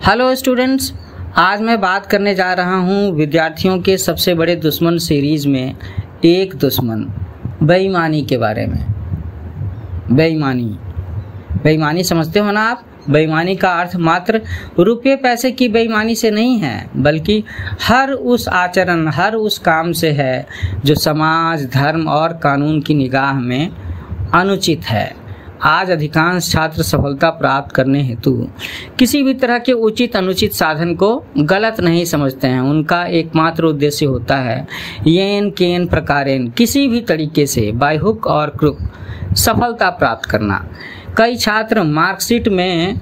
Hello students, आज मैं बात करने जा रहा हूँ विद्यार्थियों के सबसे बड़े दुश्मन सीरीज में एक दुश्मन बेईमानी के बारे में। बेईमानी समझते हो ना आप? बेईमानी का अर्थ मात्र रुपये पैसे की बेईमानी से नहीं है, बल्कि हर उस आचरण, हर उस काम से है जो समाज, धर्म और कानून की निगाह में अनुचित है। आज अधिकांश छात्र सफलता प्राप्त करने हेतु किसी भी तरह के उचित अनुचित साधन को गलत नहीं समझते हैं। उनका एकमात्र उद्देश्य होता है येन केन प्रकारेण, किसी भी तरीके से बाय हुक और क्रुक सफलता प्राप्त करना। कई छात्र मार्कशीट में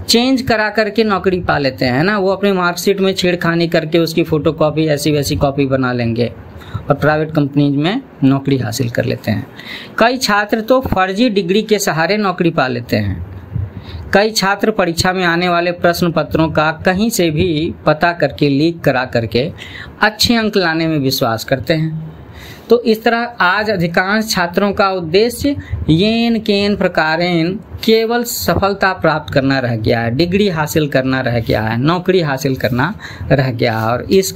चेंज करा करके नौकरी पा लेते हैं ना। वो अपने मार्कशीट में छेड़खानी करके उसकी फोटोकॉपी ऐसी वैसी कॉपी बना लेंगे और प्राइवेट कंपनीज में नौकरी हासिल कर लेते हैं। कई छात्र तो फर्जी डिग्री के सहारे नौकरी पा लेते हैं। कई छात्र परीक्षा में आने वाले प्रश्न पत्रों का कहीं से भी पता करके लीक करा करके अच्छे अंक लाने में विश्वास करते हैं। तो इस तरह आज अधिकांश छात्रों का उद्देश्य येन केन प्रकारेण केवल सफलता प्राप्त करना रह गया है, डिग्री हासिल करना रह गया है, नौकरी हासिल करना रह गया है। और इस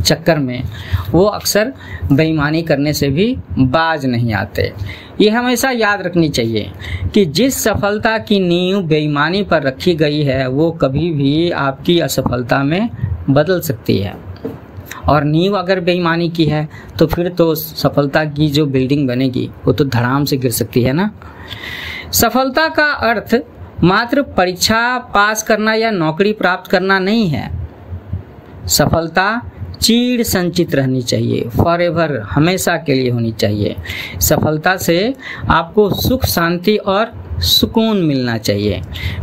चक्कर में वो अक्सर बेईमानी करने से भी बाज नहीं आते। ये हमेशा याद रखनी चाहिए कि जिस सफलता की नींव बेईमानी पर रखी गई है वो कभी भी आपकी असफलता में बदल सकती है। और नींव अगर बेईमानी की है तो फिर तो सफलता की जो बिल्डिंग बनेगी वो तो धड़ाम से गिर सकती है ना। सफलता का अर्थ मात्र परीक्षा पास करना या नौकरी प्राप्त करना नहीं है। सफलता चीड़ संचित रहनी चाहिए, फॉरएवर, हमेशा के लिए होनी चाहिए। सफलता से आपको सुख, शांति और सुकून मिलना चाहिए।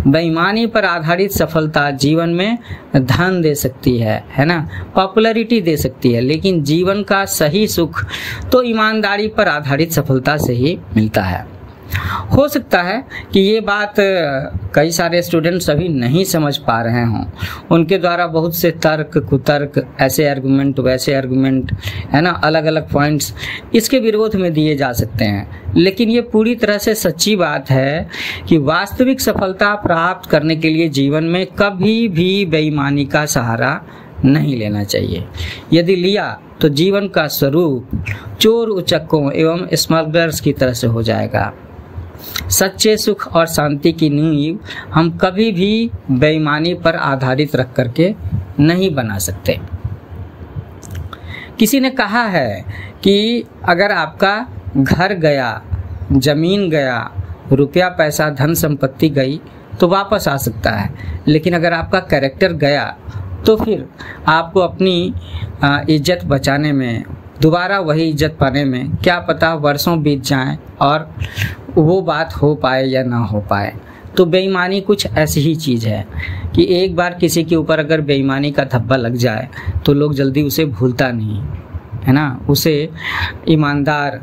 बेईमानी पर आधारित सफलता जीवन में धन दे सकती है ना, पॉपुलैरिटी दे सकती है, लेकिन जीवन का सही सुख तो ईमानदारी पर आधारित सफलता से ही मिलता है। हो सकता है कि ये बात कई सारे स्टूडेंट्स अभी नहीं समझ पा रहे हों। उनके द्वारा बहुत से तर्क कुतर्क, ऐसे आर्गुमेंट वैसे आर्गुमेंट, है ना, अलग अलग पॉइंट्स इसके विरोध में दिए जा सकते हैं। लेकिन ये पूरी तरह से सच्ची बात है कि वास्तविक सफलता प्राप्त करने के लिए जीवन में कभी भी बेईमानी का सहारा नहीं लेना चाहिए। यदि लिया तो जीवन का स्वरूप चोर उचक्कों एवं स्मगलर्स की तरह से हो जाएगा। सच्चे सुख और शांति की नींव हम कभी भी बेईमानी पर आधारित रख करके नहीं बना सकते। किसी ने कहा है कि अगर आपका घर गया, जमीन गया, रुपया पैसा धन संपत्ति गई तो वापस आ सकता है, लेकिन अगर आपका कैरेक्टर गया तो फिर आपको अपनी इज्जत बचाने में, दोबारा वही इज्जत पाने में क्या पता वर्षों बीत जाएं और वो बात हो पाए या ना हो पाए। तो बेईमानी कुछ ऐसी ही चीज़ है कि एक बार किसी के ऊपर अगर बेईमानी का धब्बा लग जाए तो लोग जल्दी उसे भूलता नहीं है ना। उसे ईमानदार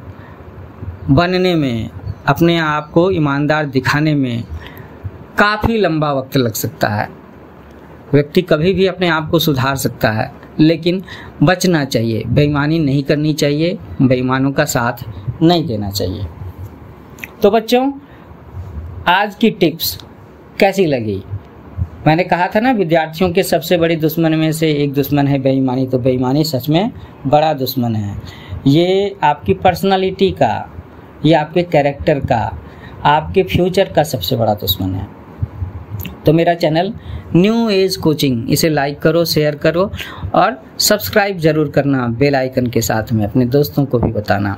बनने में, अपने आप को ईमानदार दिखाने में काफ़ी लंबा वक्त लग सकता है। व्यक्ति कभी भी अपने आप को सुधार सकता है, लेकिन बचना चाहिए, बेईमानी नहीं करनी चाहिए, बेईमानों का साथ नहीं देना चाहिए। तो बच्चों, आज की टिप्स कैसी लगी? मैंने कहा था ना, विद्यार्थियों के सबसे बड़ी दुश्मन में से एक दुश्मन है बेईमानी। तो बेईमानी सच में बड़ा दुश्मन है। ये आपकी पर्सनालिटी का, ये आपके कैरेक्टर का, आपके फ्यूचर का सबसे बड़ा दुश्मन है। तो मेरा चैनल न्यू एज कोचिंग, इसे लाइक करो, शेयर करो और सब्सक्राइब जरूर करना बेल आइकन के साथ में। अपने दोस्तों को भी बताना।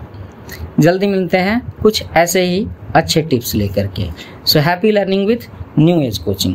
जल्दी मिलते हैं कुछ ऐसे ही अच्छे टिप्स लेकर के। So happy learning with new age coaching.